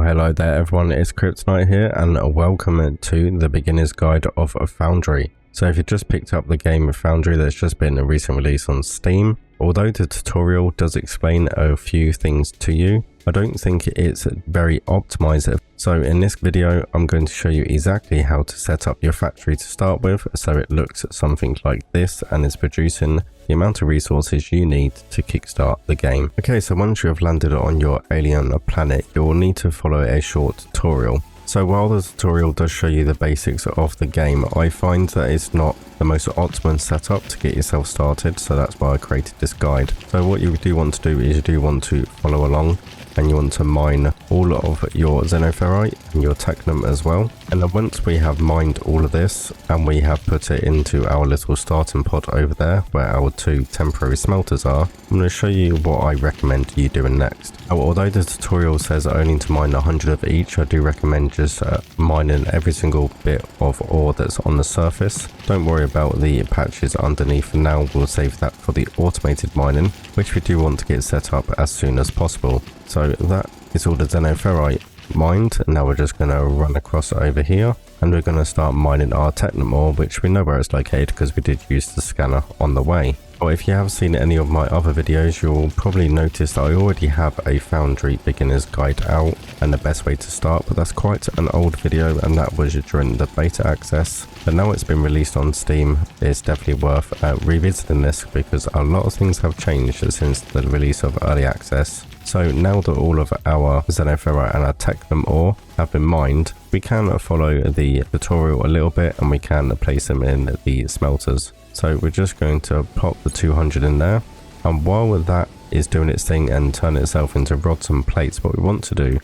Hello there everyone, it's Kryptonite here and welcome to the beginner's guide of Foundry. So if you just picked up the game of Foundry that's just been a recent release on Steam, although the tutorial does explain a few things to you, I don't think it's very optimized. So in this video I'm going to show you exactly how to set up your factory to start with, so it looks something like this and is producing the amount of resources you need to kickstart the game. Okay, so once you have landed on your alien planet, you will need to follow a short tutorial. So while the tutorial does show you the basics of the game, I find that it's not the most optimum setup to get yourself started, so that's why I created this guide. So what you do want to do is you do want to follow along, and you want to mine all of your xenoferrite and your technum as well. And then once we have mined all of this and we have put it into our little starting pod over there where our two temporary smelters are, I'm going to show you what I recommend you doing next. Although the tutorial says only to mine 100 of each, I do recommend just mining every single bit of ore that's on the surface. Don't worry about the patches underneath for now, we'll save that for the automated mining, which we do want to get set up as soon as possible. So that is all the xenoferrite mined, and now we're just going to run across over here and we're going to start mining our technum ore, which we know where it's located because we did use the scanner on the way. Or if you have seen any of my other videos, you'll probably notice that I already have a Foundry beginner's guide out and the best way to start, but that's quite an old video and that was during the beta access. But now it's been released on Steam, it's definitely worth revisiting this because a lot of things have changed since the release of early access. So now that all of our xenoferrite and our technum ore have been mined, we can follow the tutorial a little bit and we can place them in the smelters. So we're just going to pop the 200 in there, and while that is doing its thing and turn itself into rods and plates, what we want to do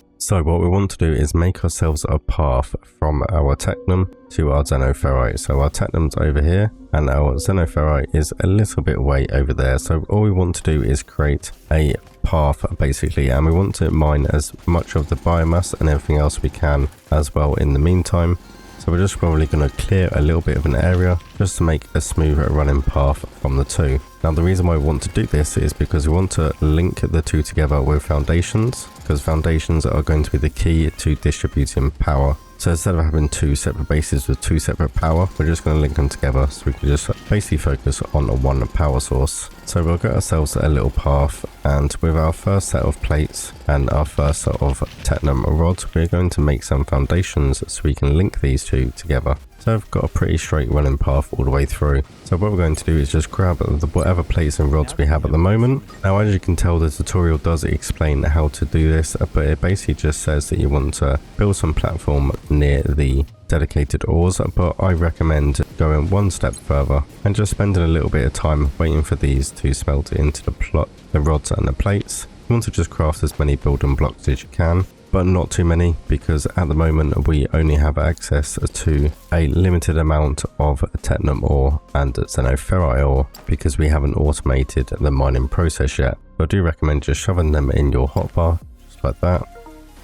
is make ourselves a path from our technum to our xenoferrite. So our technum's over here and our xenoferrite is a little bit way over there. So all we want to do is create a path basically, and we want to mine as much of the biomass and everything else we can as well in the meantime. So we're just probably going to clear a little bit of an area just to make a smooth running path from the two. Now the reason why we want to do this is because we want to link the two together with foundations, because foundations are going to be the key to distributing power. So instead of having two separate bases with two separate power, we're just going to link them together so we can just basically focus on one power source. So we'll get ourselves a little path, and with our first set of plates and our first set of technum rods, we're going to make some foundations so we can link these two together. So I've got a pretty straight running path all the way through. So what we're going to do is just grab whatever plates and rods we have at the moment. Now as you can tell, the tutorial does explain how to do this, but it basically just says that you want to build some platform near the dedicated ores, but I recommend going one step further and just spending a little bit of time waiting for these to smelt into the rods and the plates. You want to just craft as many building blocks as you can, but not too many, because at the moment we only have access to a limited amount of technum ore and xenoferrite ore because we haven't automated the mining process yet. So I do recommend just shoving them in your hotbar just like that,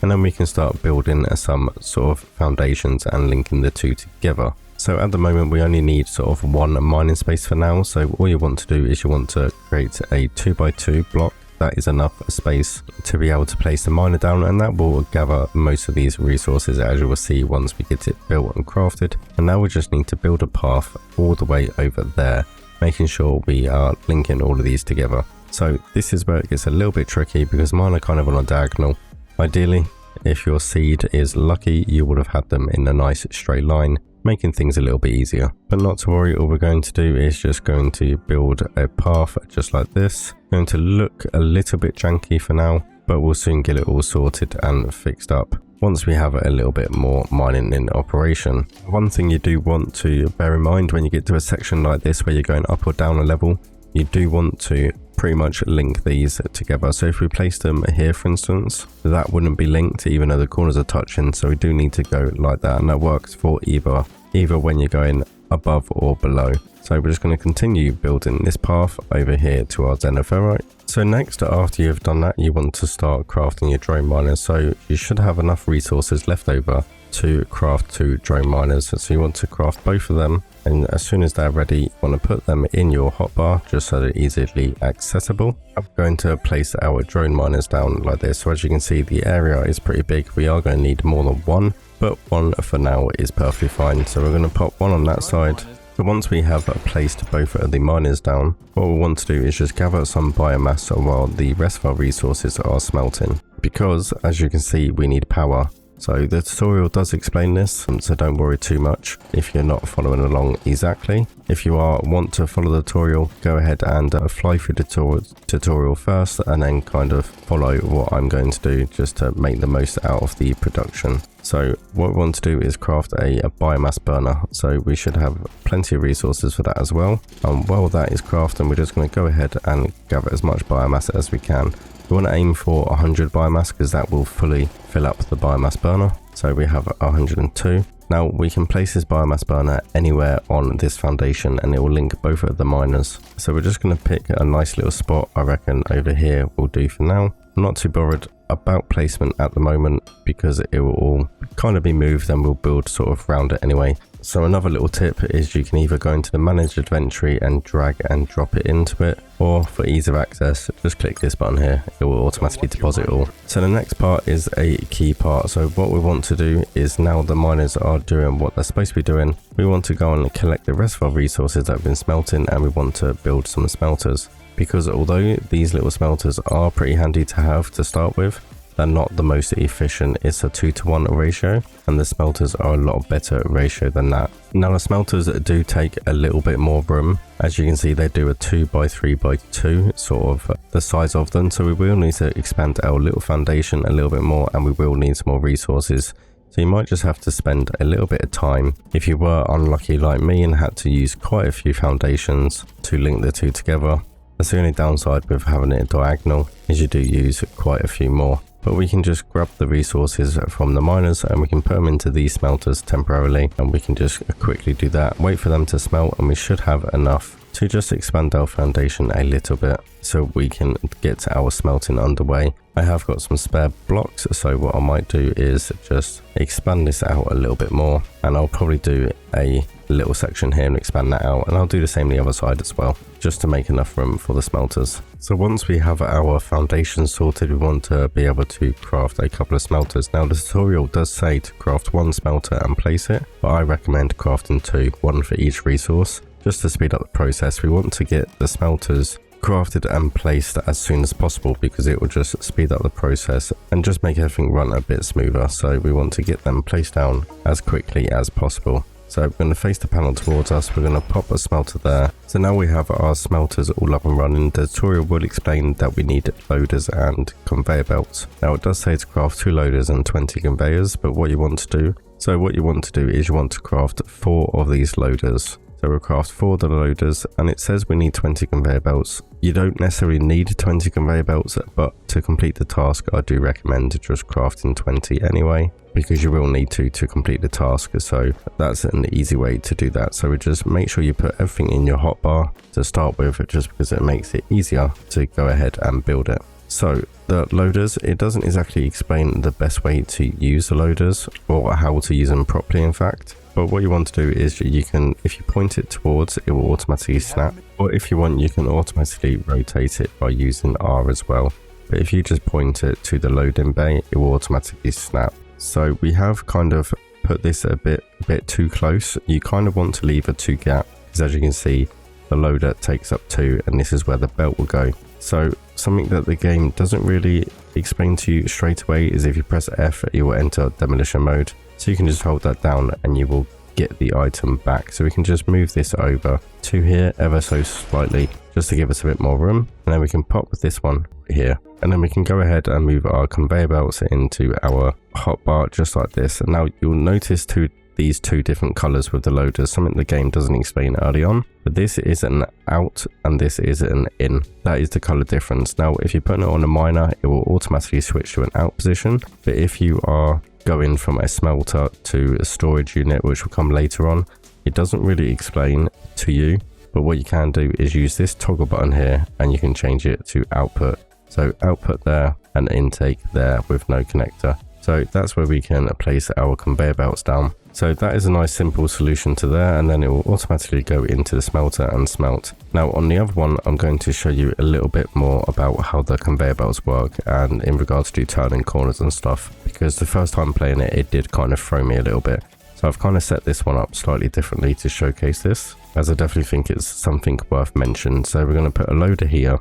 and then we can start building some sort of foundations and linking the two together. So at the moment we only need sort of one mining space for now, so all you want to do is you want to create a 2x2 block. That is enough space to be able to place the miner down, and that will gather most of these resources, as you will see once we get it built and crafted. And now we just need to build a path all the way over there, making sure we are linking all of these together. So this is where it gets a little bit tricky because mine are kind of on a diagonal. Ideally, if your seed is lucky, you would have had them in a nice straight line, making things a little bit easier. But not to worry, all we're going to do is just going to build a path just like this. Going to look a little bit janky for now, but we'll soon get it all sorted and fixed up once we have a little bit more mining in operation. One thing you do want to bear in mind when you get to a section like this where you're going up or down a level, you do want to pretty much link these together. So if we place them here, for instance, that wouldn't be linked even though the corners are touching, so we do need to go like that, and that works for either when you're going above or below. So we're just going to continue building this path over here to our xenoferrite. So next, after you've done that, you want to start crafting your drone miners. So you should have enough resources left over to craft 2 drone miners. So you want to craft both of them, and as soon as they're ready, you want to put them in your hotbar just so they're easily accessible. I'm going to place our drone miners down like this. So as you can see, the area is pretty big. We are going to need more than one, but one for now is perfectly fine. So we're going to pop one on that side. So once we have placed both of the miners down, what we want to do is just gather some biomass while the rest of our resources are smelting, because as you can see, we need power. So the tutorial does explain this, so don't worry too much if you're not following along exactly. If you want to follow the tutorial, go ahead and fly through the tutorial first, and then kind of follow what I'm going to do just to make the most out of the production. So what we want to do is craft a biomass burner. So we should have plenty of resources for that as well. And while that is crafting, we're just going to go ahead and gather as much biomass as we can. We want to aim for 100 biomass because that will fully fill up the biomass burner. So we have 102. Now we can place this biomass burner anywhere on this foundation and it will link both of the miners. So we're just going to pick a nice little spot. I reckon over here will do for now. I'm not too bothered about placement at the moment because it will all kind of be moved and we'll build sort of around it anyway. So another little tip is you can either go into the managed inventory and drag and drop it into it, or for ease of access, just click this button here. It will automatically deposit all. So the next part is a key part. So what we want to do is, now the miners are doing what they're supposed to be doing, we want to go and collect the rest of our resources that have been smelting, and we want to build some smelters. Because although these little smelters are pretty handy to have to start with, they're not the most efficient. It's a 2-to-1 ratio, and the smelters are a lot better ratio than that. Now the smelters do take a little bit more room. As you can see, they do a 2x3x2 sort of the size of them, so we will need to expand our little foundation a little bit more, and we will need some more resources. So you might just have to spend a little bit of time if you were unlucky like me and had to use quite a few foundations to link the two together. That's the only downside with having it diagonal, is you do use quite a few more. But we can just grab the resources from the miners and we can put them into these smelters temporarily, and we can just quickly do that, wait for them to smelt, and we should have enough to just expand our foundation a little bit so we can get our smelting underway. I have got some spare blocks, so what I might do is just expand this out a little bit more, and I'll probably do a little section here and expand that out, and I'll do the same the other side as well, just to make enough room for the smelters. So once we have our foundation sorted, we want to be able to craft a couple of smelters. Now the tutorial does say to craft 1 smelter and place it, but I recommend crafting 2, 1 for each resource, just to speed up the process. We want to get the smelters crafted and placed as soon as possible because it will just speed up the process and just make everything run a bit smoother. So we want to get them placed down as quickly as possible. So we're going to face the panel towards us, we're going to pop a smelter there. So now we have our smelters all up and running. The tutorial will explain that we need loaders and conveyor belts. Now it does say to craft 2 loaders and 20 conveyors, but what you want to do is you want to craft 4 of these loaders. So we'll craft 4 of the loaders, and it says we need 20 conveyor belts. You don't necessarily need 20 conveyor belts, but to complete the task I do recommend just crafting 20 anyway, because you will need to complete the task. So that's an easy way to do that. So we just make sure you put everything in your hotbar to start with, just because it makes it easier to go ahead and build it. So the loaders, it doesn't exactly explain the best way to use the loaders or how to use them properly, in fact. But what you want to do is you can, if you point it towards, it will automatically snap. Or if you want, you can automatically rotate it by using R as well. But if you just point it to the loading bay, it will automatically snap. So we have kind of put this a bit too close. You kind of want to leave a 2 gap, because as you can see, the loader takes up 2, and this is where the belt will go. So something that the game doesn't really explain to you straight away is if you press F, it will enter demolition mode. So you can just hold that down and you will get the item back. So we can just move this over to here ever so slightly, just to give us a bit more room. And then we can pop this one here. And then we can go ahead and move our conveyor belts into our hotbar just like this. And now you'll notice these 2 different colors with the loaders, something the game doesn't explain early on. But this is an out and this is an in. That is the color difference. Now if you put it on a miner, it will automatically switch to an out position. But if you are going from a smelter to a storage unit, which will come later on, It doesn't really explain to you, but what you can do is use this toggle button here and you can change it to output. So output there and intake there with no connector. So that's where we can place our conveyor belts down. So that is a nice simple solution to there, and then it will automatically go into the smelter and smelt. Now on the other one, I'm going to show you a little bit more about how the conveyor belts work and in regards to turning corners and stuff, because the first time playing it, it did kind of throw me a little bit. So I've kind of set this one up slightly differently to showcase this, as I definitely think it's something worth mentioning. So we're going to put a loader here,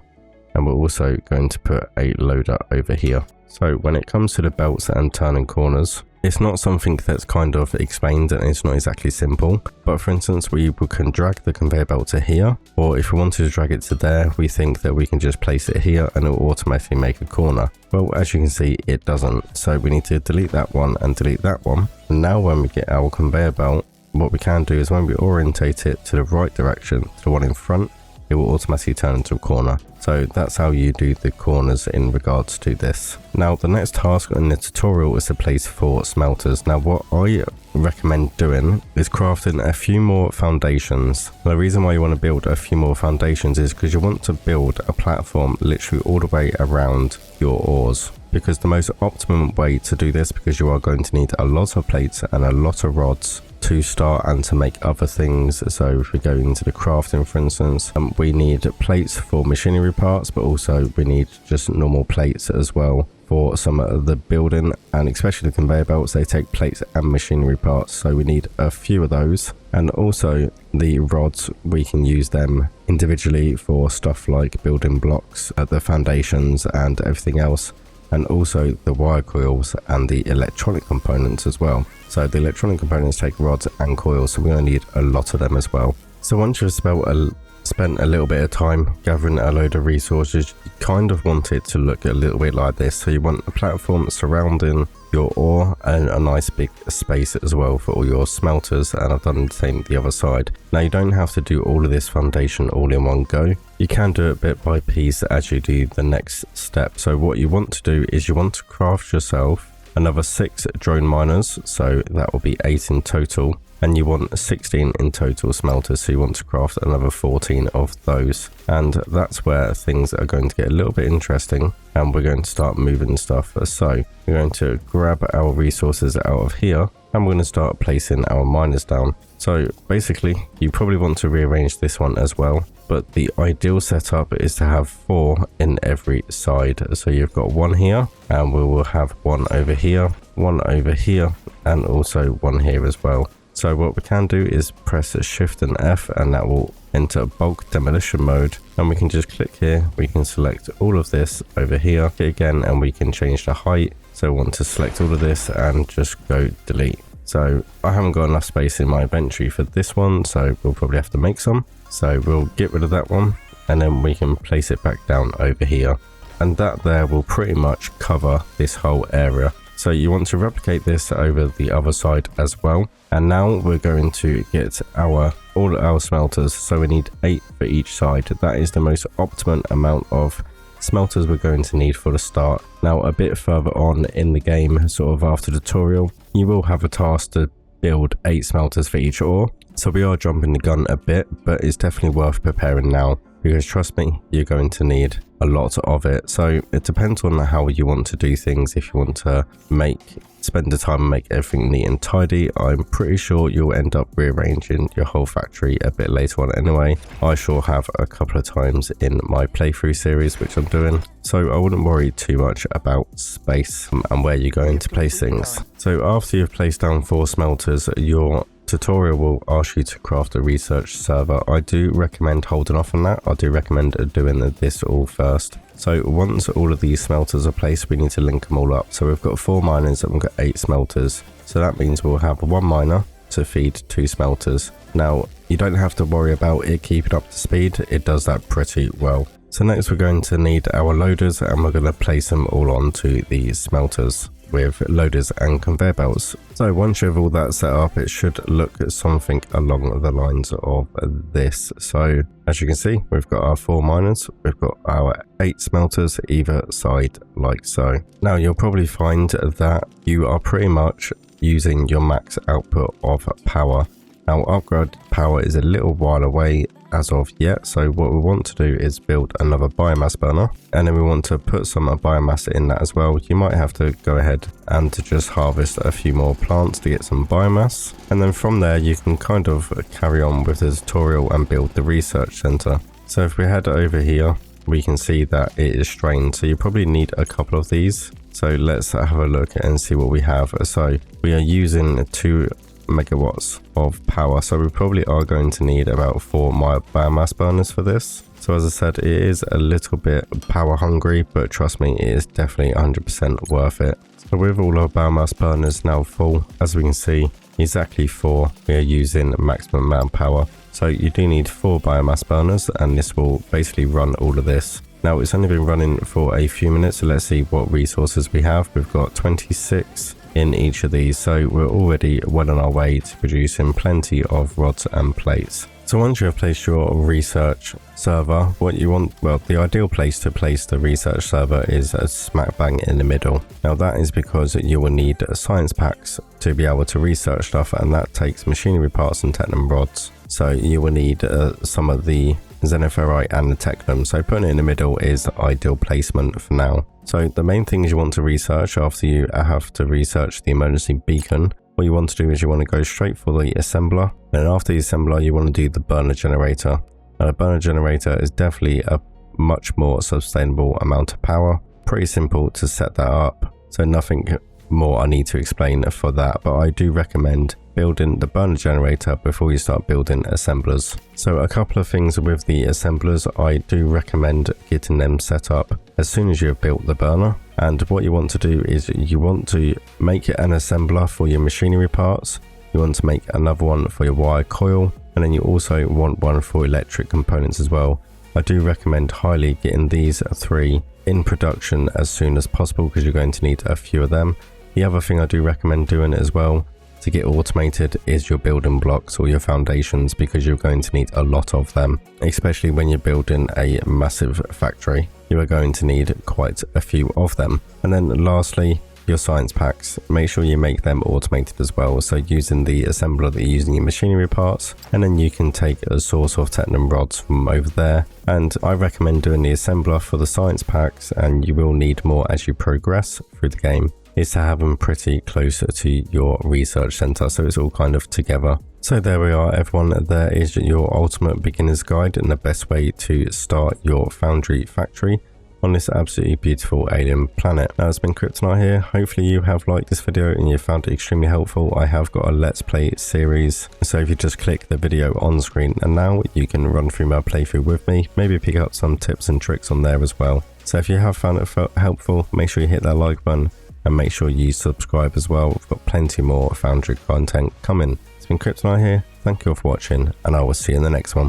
and we're also going to put a loader over here. So when it comes to the belts and turning corners, it's not something that's kind of explained and it's not exactly simple. But for instance, we can drag the conveyor belt to here, or if we wanted to drag it to there, we think that we can just place it here and it will automatically make a corner. Well, as you can see, it doesn't. So we need to delete that one and delete that one. And now when we get our conveyor belt, what we can do is when we orientate it to the right direction, to the one in front, it will automatically turn into a corner. So that's how you do the corners in regards to this. Now the next task in the tutorial is to place 4 smelters. Now what I recommend doing is crafting a few more foundations. The reason why you want to build a few more foundations is because you want to build a platform literally all the way around your ores. Because the most optimum way to do this, because you are going to need a lot of plates and a lot of rods to start and to make other things. So if we go into the crafting, for instance, we need plates for machinery parts, but also we need just normal plates as well for some of the building, and especially the conveyor belts, they take plates and machinery parts, so we need a few of those. And also the rods, we can use them individually for stuff like building blocks, the foundations and everything else, and also the wire coils and the electronic components as well. So the electronic components take rods and coils, so we're going to need a lot of them as well. So once you've spent a little bit of time gathering a load of resources, you kind of want it to look a little bit like this. So you want a platform surrounding your ore and a nice big space as well for all your smelters, and I've done the same the other side. Now you don't have to do all of this foundation all in one go. You can do it bit by piece as you do the next step. So what you want to do is you want to craft yourself another 6 drone miners, so that will be 8 in total, and you want 16 in total smelters, so you want to craft another 14 of those. And that's where things are going to get a little bit interesting, and we're going to start moving stuff. So we're going to grab our resources out of here, and we're going to start placing our miners down. So basically you probably want to rearrange this one as well, but the ideal setup is to have 4 in every side. So you've got 1 here, and we will have 1 over here, 1 over here, and also 1 here as well. So what we can do is press Shift and F, and that will enter bulk demolition mode, and we can just click here, we can select all of this over here again, and we can change the height. So I want to select all of this and just go delete. So I haven't got enough space in my inventory for this one, so we'll probably have to make some. So we'll get rid of that one, and then we can place it back down over here, and that there will pretty much cover this whole area. So you want to replicate this over the other side as well. And now we're going to get all our smelters. So we need 8 for each side. That is the most optimum amount of smelters we're going to need for the start. Now a bit further on in the game, sort of after the tutorial, you will have a task to build 8 smelters for each ore. So we are jumping the gun a bit, but it's definitely worth preparing now, because trust me, you're going to need a lot of it. So it depends on how you want to do things. If you want to spend the time and make everything neat and tidy, I'm pretty sure you'll end up rearranging your whole factory a bit later on anyway. I sure have a couple of times in my playthrough series, which I'm doing. So I wouldn't worry too much about space and where you're going to place things. So after you've placed down 4 smelters, your tutorial will ask you to craft a research server. I do recommend holding off on that. I do recommend doing this all first. So once all of these smelters are placed, we need to link them all up. So we've got 4 miners and we've got 8 smelters. So that means we'll have 1 miner to feed 2 smelters. Now you don't have to worry about it keeping up to speed. It does that pretty well. So next we're going to need our loaders, and we're going to place them all onto the smelters with loaders and conveyor belts. So once you have all that set up, it should look something along the lines of this. So as you can see, we've got our 4 miners, we've got our 8 smelters either side like so. Now you'll probably find that you are pretty much using your max output of power Now upgrade power is a little while away as of yet, so what we want to do is build another biomass burner, and then we want to put some biomass in that as well. You might have to go ahead and to just harvest a few more plants to get some biomass, and then from there you can kind of carry on with the tutorial and build the research center. So if we head over here, we can see that it is strained, so you probably need a couple of these. So let's have a look and see what we have. So we are using 2 megawatts of power, so we probably are going to need about 4 biomass burners for this. So as I said, it is a little bit power hungry, but trust me, it is definitely 100% worth it. So with all our biomass burners now full, as we can see, exactly 4, we are using maximum manpower. So you do need 4 biomass burners, and this will basically run all of this. Now it's only been running for a few minutes, so let's see what resources we have. We've got 26 in each of these, so we're already well on our way to producing plenty of rods and plates. So once you have placed your research server, what you want, well, the ideal place to place the research server is a smack bang in the middle. Now that is because you will need science packs to be able to research stuff, and that takes machinery parts and technum rods. So you will need some of the xenoferrite and the technum, so putting it in the middle is the ideal placement for now. So the main things you want to research after you have to research the emergency beacon, what you want to do is you want to go straight for the assembler, and after the assembler you want to do the burner generator. Now the burner generator is definitely a much more sustainable amount of power. Pretty simple to set that up, so nothing more I need to explain for that, but I do recommend building the burner generator before you start building assemblers. So a couple of things with the assemblers, I do recommend getting them set up as soon as you have built the burner. And what you want to do is you want to make an assembler for your machinery parts, you want to make another one for your wire coil, and then you also want one for electric components as well. I do recommend highly getting these 3 in production as soon as possible, because you're going to need a few of them. The other thing I do recommend doing as well to get automated is your building blocks or your foundations, because you're going to need a lot of them, especially when you're building a massive factory. You are going to need quite a few of them. And then lastly, your science packs, make sure you make them automated as well, so using the assembler that you're using your machinery parts, and then you can take a source of technum rods from over there. And I recommend doing the assembler for the science packs, and you will need more as you progress through the game, is to have them pretty close to your research center, so it's all kind of together. So there we are everyone, there is your ultimate beginner's guide and the best way to start your Foundry factory on this absolutely beautiful alien planet. Now it's been Kryptonite here, hopefully you have liked this video and you found it extremely helpful. I have got a let's play series, so if you just click the video on screen and now you can run through my playthrough with me, maybe pick up some tips and tricks on there as well. So if you have found it helpful, make sure you hit that like button and make sure you subscribe as well. We've got plenty more Foundry content coming. It's been Kryptonite here, thank you all for watching, and I will see you in the next one.